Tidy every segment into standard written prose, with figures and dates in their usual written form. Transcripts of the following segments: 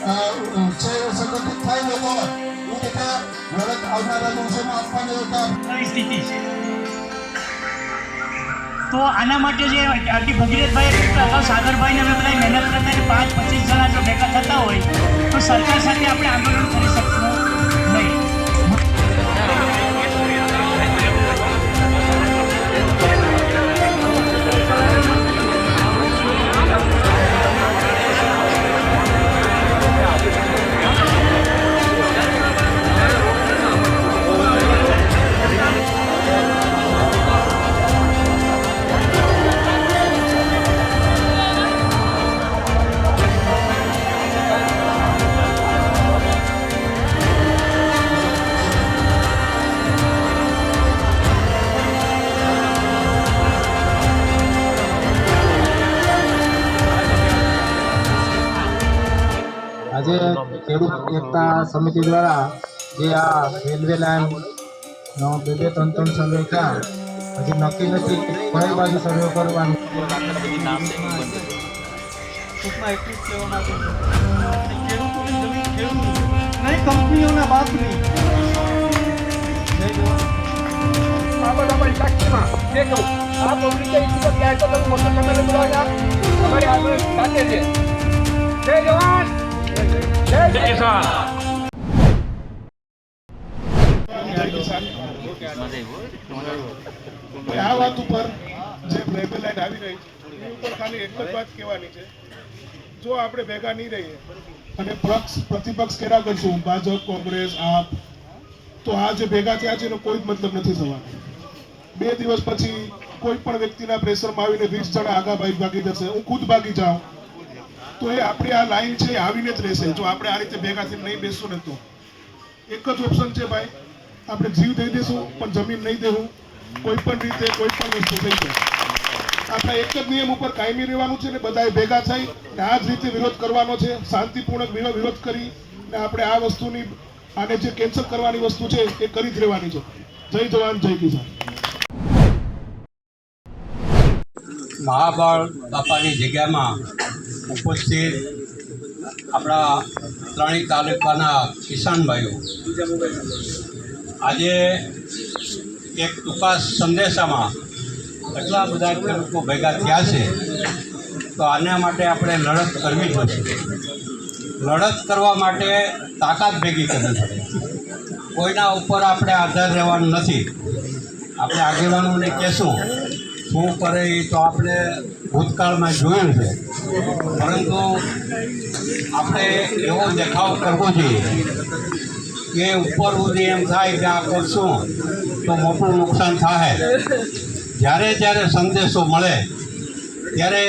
સંગઠિત થાય લોકો એ રીતે લડત આવનારા દિવસોમાં આપવાની પરિસ્થિતિ છે. તો આના માટે જે આરટી ભગીરથભાઈ અગાઉ સાગરભાઈને અમે બધા મહેનત કરતા 5-25 જણા જો ભેગા થતા હોય તો સરકાર સાથે આપણે આંદોલન કરી શકશું નહીં. આજે ખેડૂત એકતા સમિતિ દ્વારા જે આ રેલવે લાઇન 2-3 સર્વે થયા, હજી નક્કી નથી કઈ બાજુ સર્વે કરવાનું. કંપનીઓના બાપની આ પબ્લિક ક્યાં તો તમે મોટર તમે બોલાવ્યા તમારી આગળ સાથે છે. જય જવાન જય કિસાન. આ વાત ઉપર જે રેલવે લાઈન આવી રહી છે એ ઉપર ખાલી એક જ વાત કહેવાની છે, જો આપણે ભેગા નહીં રહીએ અને પ્રતિપક્ષ કર્યા કરશું ભાજપ કોંગ્રેસ આપ, તો આ જે ભેગા થયા છે એનો કોઈ જ મતલબ નથી થવાનો. 2 દિવસ પછી કોઈ પણ વ્યક્તિના પ્રેશરમાં આવીને 20 જણા આગા ભાગી જશે, હું ખુદ ભાગી જાઉં, તો એ આપણી આ લાઈન છે આવીને જ રહેશે. જો આપણે આ રીતે ભેગા થઈને નહીં બેસશું ને તો એક જ ઓપ્શન છે ભાઈ, આપણે જીવ દઈ દઈશું પણ જમીન નહીં દેવું. કોઈ પણ રીતે કોઈ પણ વસ્તુ થઈ જાય, આપણે એક જ નિયમ ઉપર કાયમી રહેવાનું છે ને બધાએ ભેગા થઈ ને આ જ રીતે વિરોધ કરવાનો છે. શાંતિપૂર્ણક વિરોધ કરી ને આપણે આ વસ્તુની આને જે કેન્સલ કરવાની વસ્તુ છે એ કરી જ રહેવાની છે. જય જવાન જય કિસાન. મહાબળ બાપાની જગ્યામાં ઉપસ્થિત આપણા ત્રણેય તાલુકાના કિસાનભાઈઓ આજે એક ટૂંકા સંદેશામાં એટલા બધા ખેડૂતો ભેગા થયા છે, તો આના માટે આપણે લડત કરવી પડશે. લડત કરવા માટે તાકાત ભેગી કરવી પડે. કોઈના ઉપર આપણે આધાર રહેવાનું નથી. આપણે આગેવાનોને કહેશું શું કરે એ તો આપણે ભૂતકાળમાં જોયું છે, પરંતુ આપણે એવો દેખાવ કરવો જોઈએ કે ઉપર સુધી એમ થાય કે આ કરશું તો મોટું નુકસાન થાય. જ્યારે જ્યારે સંદેશો મળે ત્યારે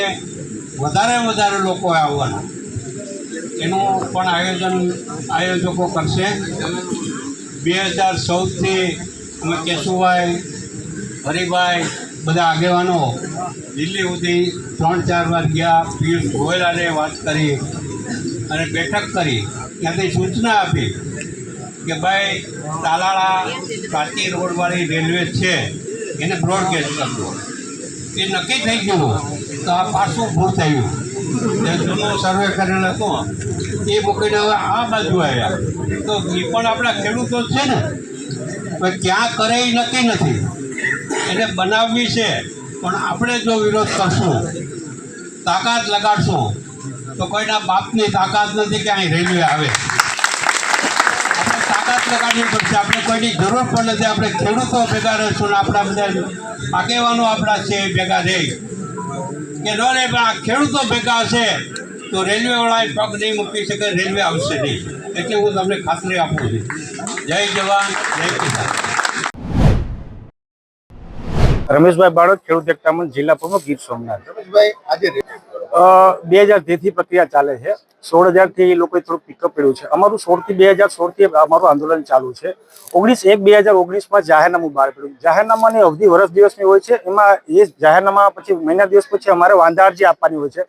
વધારે લોકો આવવાના, એનું પણ આયોજકો કરશે. 2014થી અમે કેશુભાઈ હરિભાઈ બધા આગેવાનો દિલ્હી સુધી 3-4 વાર ગયા. પિયુષ ગોયલાને વાત કરી અને બેઠક કરી, ત્યાંથી સૂચના આપી કે ભાઈ તાલાળા કાંટી રોડવાળી રેલવે છે એને બ્રોડગેજ કરજો. એ નક્કી થઈ ગયું તો આ પાછું ભૂલ થયું. જે જૂનો સર્વે કરેલ હતો એ મૂકીને હવે આ બાજુ આવ્યા, તો એ પણ આપણા ખેડૂતો છે ને, ક્યાં કરે એ નક્કી નથી. એને બનાવવી છે, પણ આપણે જો વિરોધ કરશું, તાકાત લગાડશું, તો કોઈના બાપની તાકાત નથી કે અહીં રેલવે આવે. આપણે તાકાત લગાડવી પડશે. આપણે કોઈની જરૂર પણ નથી. આપણે ખેડૂતો ભેગા રહીશું ને આપણા બધા આગેવાનો આપણા છે ભેગા રહી કે ન રહે, પણ આ ખેડૂતો ભેગા હશે તો રેલવેવાળાએ પગ નહીં મૂકી શકે, રેલવે આવશે નહીં. એટલે હું તમને ખાતરી આપું છું. જય જવાન જય કિસાન. રમેશભાઈ બાળક, ખેડૂત એકતા મંચ, જિલ્લા પ્રમુખ, ગીર સોમનાથ. રમેશભાઈ, આજે 2013 થી પ્રક્રિયા ચાલે છે. 16,000 થી લોકોએ થોડું પિકઅપ કર્યું છે. અમારું 16 થી 2016 થી અમારું આંદોલન ચાલુ છે. 19/1/2019 જાહેરનામું બહાર પડ્યું. જાહેરનામાની અવધિ વર્ષ દિવસની હોય છે. એમાં એ જાહેરનામા પછી મહિના દિવસ પછી અમારે વાંધા અરજી આપવાની હોય છે.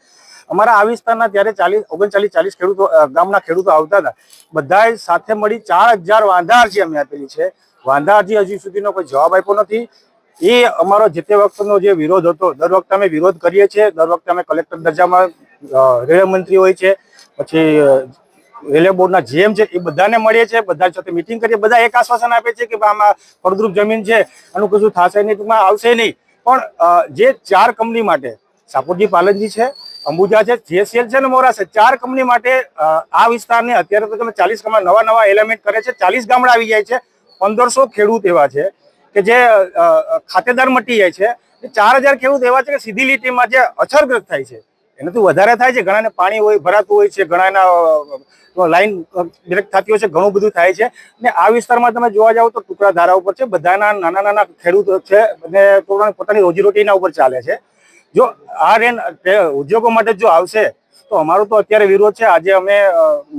અમારા આ વિસ્તારના ત્યારે 39-40 ખેડૂતો ગામના ખેડૂતો આવતા હતા. બધાએ સાથે મળી 4,000 વાંધા અરજી અમે આપેલી છે. વાંધા અરજી હજી સુધીનો કોઈ જવાબ આપ્યો નથી. એ અમારો જે તે વખતનો જે વિરોધ હતો, દર વખતે અમે વિરોધ કરીએ છીએ. દર વખતે અમે કલેક્ટર દરજામાં રેલવે મંત્રી હોય છે, પછી રેલવે બોર્ડના GM છે એ બધાને મળીએ છીએ, બધા સાથે મિટિંગ કરીએ, બધા એક આશ્વાસન આપે છે કે આમાં ફળદ્રુપ જમીન છે, આનું કશું થશે નહીં, ટૂંકમાં આવશે નહીં. પણ જે 4 કંપની માટે સાપુરજી પાલનજી છે, અંબુજા છે, JCL છે ને મોરા છે, 4 કંપની માટે આ વિસ્તારને અત્યારે તો તમે 40 ગામડા નવા એલિમેન્ટ કરે છે, 40 ગામડા આવી જાય છે, 1500 ખેડૂત એવા છે કે જે ખાતેદાર મટી જાય છે, 4000 ખેડૂત એવા છે કે સીધી લીટીમાં જે અછતગ્રસ્ત થાય છે, એનાથી વધારે થાય છે. ઘણાને પાણી હોય ભરાતું હોય છે, ઘણાના લાઈન બ્રેક થતી હોય છે, ઘણું બધું થાય છે. ને આ વિસ્તારમાં તમે જોવા જાવ તો ટુકડા ધારા ઉપર છે, બધાના નાના ખેડૂતો છે અને પોતાની રોજીરોટીના ઉપર ચાલે છે. જો આ રેન ઉદ્યોગો માટે જો આવશે તો અમારો તો અત્યારે વિરોધ છે. આજે અમે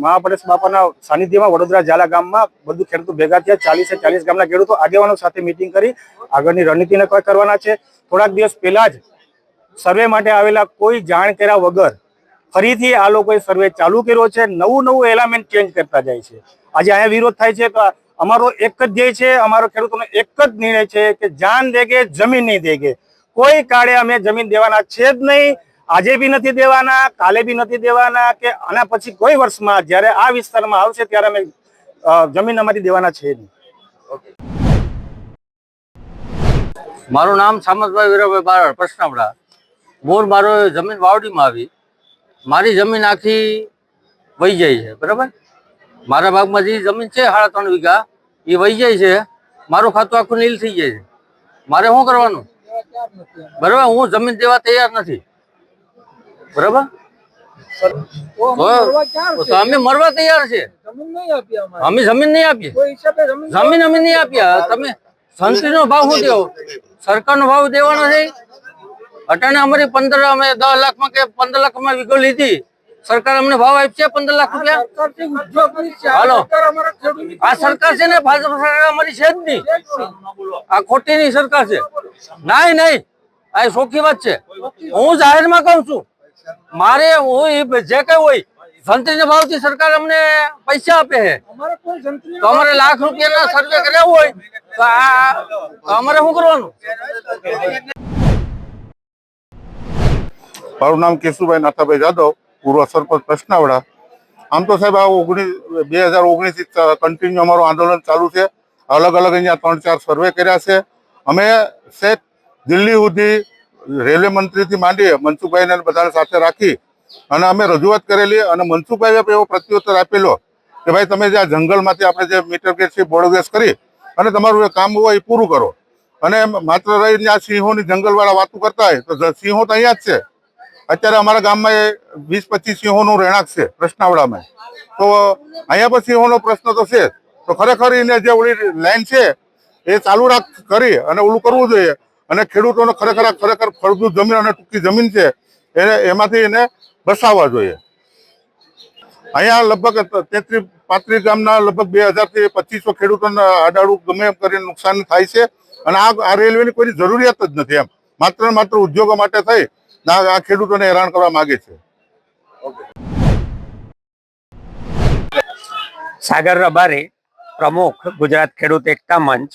મહાપરેશ બાપાના સાનિધ્યમાં વડોદરા ઝાલા ગામમાં બધું ખેડૂતો ભેગા થયા, 40 ગામના ખેડૂતો આગેવાનો સાથે મિટિંગ કરી આગળની રણનીતિને કરવાના છે. થોડાક દિવસ પહેલા જ સર્વે માટે આવેલા કોઈ જાણ કર્યા વગર ફરીથી આ લોકોએ સર્વે ચાલુ કર્યો છે, નવું એલિમેન્ટ ચેન્જ કરતા જાય છે. આજે અહીંયા વિરોધ થાય છે તો અમારો એક જ ધ્યેય છે, અમારો ખેડૂતોનો એક જ નિર્ણય છે કે જાન દેગે જમીન નહીં દેગે. કોઈ કાળે અમે જમીન દેવાના છે જ નહીં, આજે બી નથી દેવાના, કાલે બી નથી દેવાના કે આના પછી કોઈ વર્ષમાં જ્યારે આ વિસ્તારમાં આવશે ત્યારે અમે જમીન અમારી દેવાના છે નહીં. મારું નામ સામતભાઈ વીરાભાઈ બારડ, પ્રશ્નાવડા. મૂળ મારો જમીન વાવડીમાં આવી, મારી જમીન આખી વહી જાય છે, બરાબર. મારા ભાગમાં જે જમીન છે 3.5 વીઘા એ વહી જાય છે, મારું ખાતું આખું નીલ થઈ જાય છે. મારે શું કરવાનું? બરાબર, હું જમીન દેવા તૈયાર નથી, બરાબર. તો અમે મરવા તૈયાર છે, અમે જમીન નહીં આપીએ, જમીન અમે નહીં આપ્યા. તમે સંતરીનો ભાવ શું દેવો? સરકારનો ભાવ દેવાનો છે. અટાણે અમારી 10 લાખમાં કે 15 લાખમાં વીઘો લીધી, સરકાર અમને ભાવ આપશે 15 લાખ રૂપિયા. હાલો, આ સરકાર છે ને ભાજપ સરકાર અમારી છે જ નહીં, આ ખોટીની સરકાર છે. નહીં, આ ચોખ્ખી વાત છે. હું જાહેરમાં કહું છું, મારે હું જે કઈ હોય સંતરીના ભાવથી સરકાર અમને પૈસા આપે છે, તો અમારે લાખ રૂપિયાના સર્વે કર્યા હોય તો અમારે શું કરવાનું? મારું નામ કેશુભાઈ નાથાભાઈ જાદવ, પૂર્વ સરપંચ પ્રશ્નાવડા. આમ તો સાહેબ આ 2019 કન્ટિન્યુ અમારું આંદોલન ચાલુ છે. અલગ અહીંયા 3-4 સર્વે કર્યા છે. અમે શેઠ દિલ્હી સુધી રેલવે મંત્રીથી માંડી મનસુખભાઈને બધાને સાથે રાખી અને અમે રજૂઆત કરેલી અને મનસુખભાઈએ એવો પ્રત્યુત્તર આપેલો કે ભાઈ તમે જે આ જંગલમાંથી આપણે જે મીટર ગેજ છે બોર્ડર કરી અને તમારું એ કામ હોય એ પૂરું કરો. અને માત્ર રહીને આ સિંહોની જંગલવાળા વાતો કરતા હોય તો સિંહો તો અહીંયા જ છે. અત્યારે અમારા ગામમાં 20-25 સિંહોનું રહેણાંક છે પ્રશ્નાવડામાં, તો અહીંયા પણ સિંહોનો પ્રશ્ન તો છે. તો ખરેખર એને જે ઓલી લાઈન છે એ ચાલુ કરી અને ઓલું કરવું જોઈએ અને ખેડૂતોને ખરેખર ફળદ્રુપ જમીન અને ટૂંકી જમીન છે એમાંથી એને બસાવવા જોઈએ. અહીંયા લગભગ 33-35 ગામના લગભગ 2000 થી 2500 ખેડૂતોને આડાડું ગમે એમ કરીને નુકસાન થાય છે અને આ રેલવેની કોઈ જરૂરિયાત જ નથી. એમ માત્ર ઉદ્યોગો માટે થઈ આ ખેડૂતોને હેરાન કરવા માંગે છે. સાગર રબારી, પ્રમુખ ગુજરાત ખેડૂત એકતા મંચ.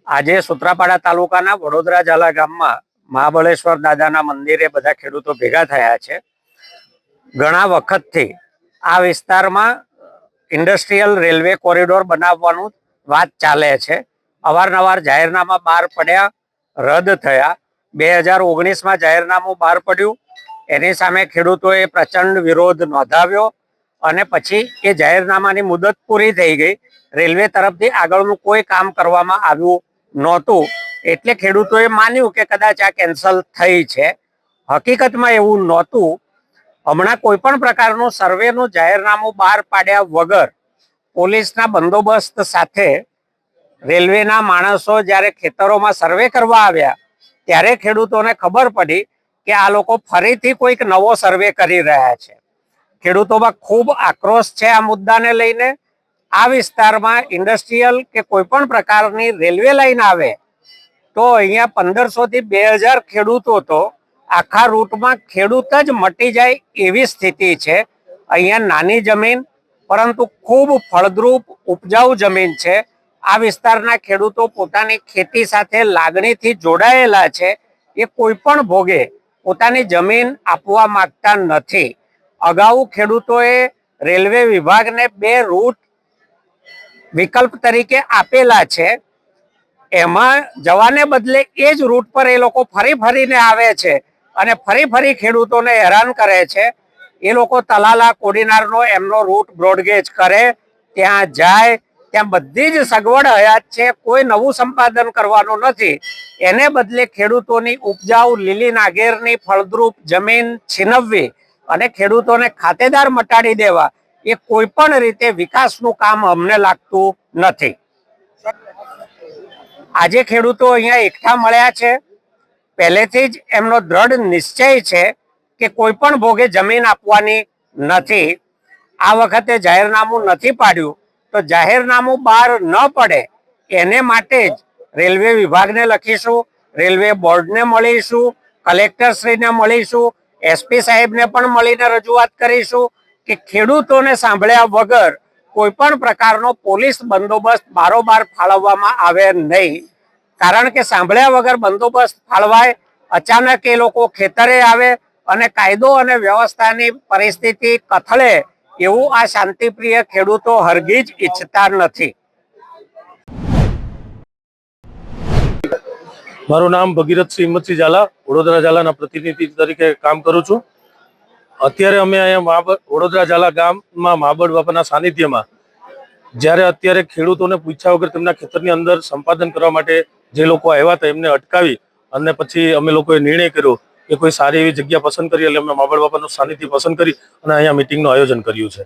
આજે સૂત્રાપાડા તાલુકાના વડોદરા ઝાલા ગામમાં મહાબળેશ્વર દાદાના મંદિરે બધા ખેડૂતો ભેગા થયા છે. ઘણા વખતથી આ વિસ્તારમાં ઇન્ડસ્ટ્રીયલ રેલવે કોરિડોર બનાવવાનું વાત ચાલે છે. અવારનવાર જાહેરનામા બહાર પડ્યા, રદ થયા. 2019માં જાહેરનામું બહાર પડ્યું, એની સામે ખેડૂતોએ પ્રચંડ વિરોધ નોંધાવ્યો અને પછી એ જાહેરનામાની મુદત પૂરી થઈ ગઈ. રેલવે તરફથી આગળનું કોઈ કામ કરવામાં આવ્યું નહોતું, એટલે ખેડૂતોએ માન્યું કે કદાચ આ કેન્સલ થઈ છે. હકીકતમાં એવું નહોતું. હમણાં કોઈ પણ પ્રકારનું સર્વેનું જાહેરનામું બહાર પાડ્યા વગર પોલીસના બંદોબસ્ત સાથે રેલવેના માણસો જ્યારે ખેતરોમાં સર્વે કરવા આવ્યા ત્યારે ખેડૂતોને ખબર પડી કે આ લોકો ફરીથી કોઈક નવો સર્વે કરી રહ્યા છે. ખેડૂતોમાં ખૂબ આક્રોશ છે આ મુદ્દાને લઈને. આ વિસ્તારમાં ઇન્ડસ્ટ્રીયલ કે કોઈ પણ પ્રકારની રેલવે લાઈન આવે તો અહીંયા 1500 થી 2000 ખેડૂતો તો આખા રૂટમાં ખેડૂત જ મટી જાય એવી સ્થિતિ છે. અહીંયા નાની જમીન પરંતુ ખૂબ ફળદ્રુપ ઉપજાઉ જમીન છે. આ વિસ્તારના ખેડૂતો પોતાની ખેતી સાથે લાગણીથી જોડાયેલા છે. એ કોઈ પણ ભોગે પોતાની જમીન આપવા માંગતા નથી. અગાઉ ખેડૂતોએ રેલવે વિભાગને 2 રૂટ વિકલ્પ તરીકે આપેલા છે. એમાં જવાને બદલે એ જ રૂટ પર એ લોકો ફરી ફરીને આવે છે અને ફરી ખેડૂતોને હેરાન કરે છે. એ લોકો તલાલા કોડીનારનો એમનો રૂટ બ્રોડગેજ કરે, ત્યાં જાય, ત્યાં બધી જ સગવડ હયાત છે, કોઈ નવું સંપાદન કરવાનું નથી. એને બદલે ખેડૂતોની ઉપજાઉ લીલી નાગેરની ફળદ્રુપ જમીન છીનવવી અને ખેડૂતોને ખાતેદાર મટાડી દેવા એ કોઈ પણ રીતે વિકાસનું કામ અમને લાગતું નથી. આજે ખેડૂતો અહીંયા એકઠા મળ્યા છે. પહેલેથી જ એમનો દ્રઢ નિશ્ચય છે કે કોઈ પણ ભોગે જમીન આપવાની નથી. આ વખતે જાહેરનામું નથી પાડ્યું તો જાહેરનામું બહાર ન પડે એને માટે જ રેલવે વિભાગને લખીશું, રેલવે બોર્ડને મળીશું, કલેક્ટરશ્રીને મળીશું, એસપી સાહેબને પણ મળીને રજૂઆત કરીશું કે ખેડૂતોને સાંભળ્યા વગર કોઈ પણ પ્રકારનો પોલીસ બંદોબસ્ત બારોબાર ફાળવવામાં આવે નહીં. કારણ કે સાંભળ્યા વગર બંદોબસ્ત ફાળવાય, અચાનક એ લોકો ખેતરે આવે અને કાયદો અને વ્યવસ્થાની પરિસ્થિતિ કથળે એવું આ શાંતિપ્રિય ખેડૂતો હરગીજ ઈચ્છતા નથી. મારું નામ ભગીરથસિંહ હિંમતસિંહ ઝાલા, વડોદરા ઝાલાના પ્રતિનિધિ તરીકે કામ કરું છું. અત્યારે અમે અહીંયા વડોદરા ઝાલા ગામમાં મહાબળ બાપાના સાનિધ્યમાં જ્યારે અત્યારે ખેડૂતોને પૂછ્યા વગર તેમના ખેતરની અંદર સંપાદન કરવા માટે જે લોકો આવ્યા હતા એમને અટકાવી અને પછી અમે લોકોએ નિર્ણય કર્યો કે કોઈ સારી એવી જગ્યા પસંદ કરી એટલે અમે મહાબળ બાપાનું સાનિધ્ય પસંદ કરી અને અહીંયા મિટિંગનું આયોજન કર્યું છે.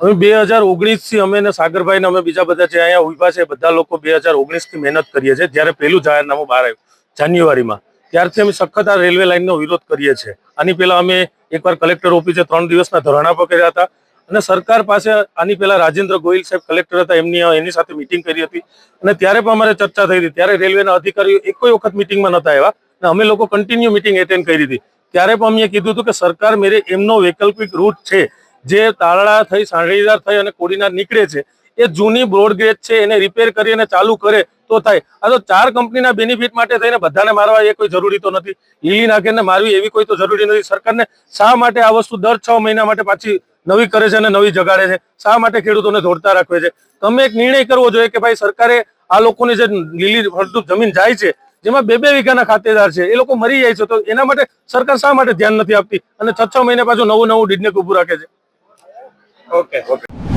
અમે 2019થી અમે ને સાગરભાઈ ને અમે બીજા બધા જે અહીંયા ઉભા છે બધા લોકો 2019થી મહેનત કરીએ છીએ. જ્યારે પહેલું જાહેરનામું બહાર આવ્યું જાન્યુઆરીમાં ત્યારથી અમે સખત આ રેલવે લાઇનનો વિરોધ કરીએ છીએ. આની પહેલા અમે એકવાર કલેક્ટર ઓફિસે 3 દિવસના ધરણા પકડ્યા હતા અને સરકાર પાસે આની પહેલા રાજેન્દ્ર ગોહિલ સાહેબ કલેક્ટર હતા, એની સાથે મિટિંગ કરી હતી અને ત્યારે પણ અમારે ચર્ચા થઈ હતી. ત્યારે રેલવેના અધિકારીઓ એકોય વખત મિટિંગમાં નતા આવ્યા અને અમે લોકો કન્ટિન્યુ મિટિંગ એટેન્ડ કરી હતી. ત્યારે પણ અમે કીધું હતું કે સરકાર મેરે એમનો વૈકલ્પિક રૂટ છે જે તારડા થઈ, સાંઢળીદાર થઈ અને કોડીનાર નીકળે છે એ જૂની બ્રોડગેજ છે એને રિપેર કરી અને ચાલુ કરે તો થાય. આ તો 4 કંપનીના બેનિફિટ માટે થઈને બધાને મારવા એ કોઈ જરૂરી તો નથી. લીલી નાખીને મારવી એવી કોઈ તો જરૂરી નથી. સરકારને શા માટે આ વસ્તુ દર 6 મહિના માટે પાછી નવી કરે છે અને નવી જગાડે છે? શા માટે ખેડૂતોને દોડતા રાખવે છે? તમે એક નિર્ણય કરવો જોઈએ કે ભાઈ સરકારે આ લોકોની જે લીલી ફળદ્રુપ જમીન જાય છે જેમાં 2-2 વીઘાના ખાતેદાર છે એ લોકો મરી જાય છે તો એના માટે સરકાર શા માટે ધ્યાન નથી આપતી અને 6 મહિને પાછું નવું ડીડનેક ઉભું રાખે છે? ઓકે.